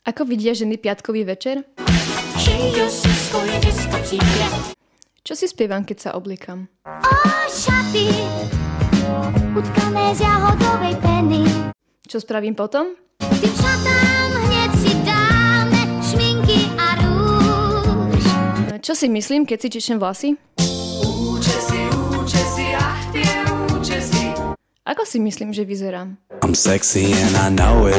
Ako vidia ženy piatkový večer? Čo si spievam, keď sa obliekam? Šaty, utkané z jahodovej peny. Čo spravím potom? Tým šatám hneď si dáme šminky a rúž. Čo si myslím, keď si češem vlasy? Ako si myslím, že vyzerám? I'm sexy and I know it.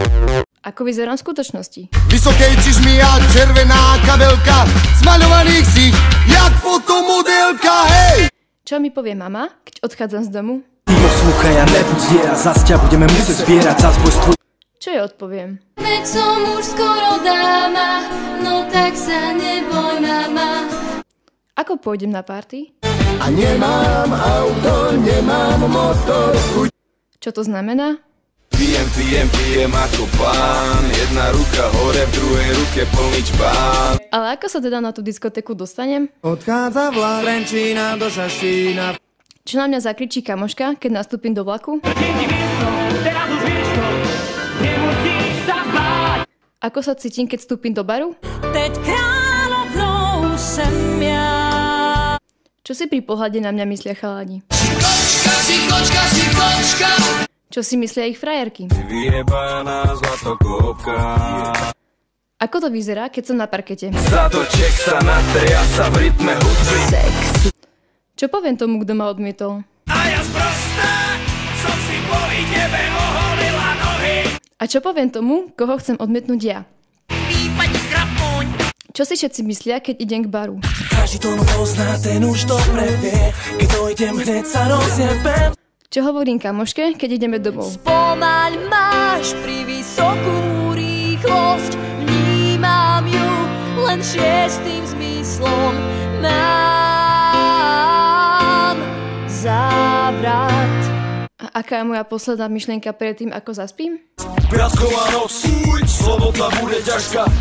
Ako vyzerám v skutočnosti? Vysokej čižmy a červená kabelka, smaľovaný ksich, jak fotomodelka, hej! Čo mi povie mama, keď odchádzam z domu? Poslúchaj a nebuď zviera, zas ťa budeme musieť zbierať, zas boj Čo jej odpoviem? Veď som už skoro dáma, no tak sa neboj, mama. Ako pôjdem na party? A nemám auto, nemám motor. Čo to znamená? Pijem ako pán. Jedna ruka hore, v druhej ruke plný čpán. Ale ako sa teda na tú diskotéku dostanem? Odchádza vlak, Trenčína do Šaštína. Čo na mňa zakričí kamoška, keď nastúpim do vlaku? Ako sa cítim, keď vstúpim do baru? Teď kráľovnou sem ja. Čo si pri pohľade na mňa myslia chalani? Čo si myslia ich frajerky? Vyjebaná zlatokopka. Ako to vyzerá, keď som na parkete? Za to ček sa natria sa v rytme hudby. Čo poviem tomu, kto ma odmietol? A ja sprostá som si kvôli tebe oholila nohy. A čo poviem tomu, koho chcem odmietnúť ja? Čo si všetci myslia, keď idem k baru? Každý to pozná, ten už dobre vie. Keď dojdem, hneď sa rozjebem. Čo hovorím kamoške, keď ideme domov? Spomaľ máš pri vysokú rýchlosť, vnímam ju len šiestým zmyslom. Mám závrat. A aká je moja posledná myšlienka predtým, ako zaspím? Piatková noc, slobodná bude ťažká.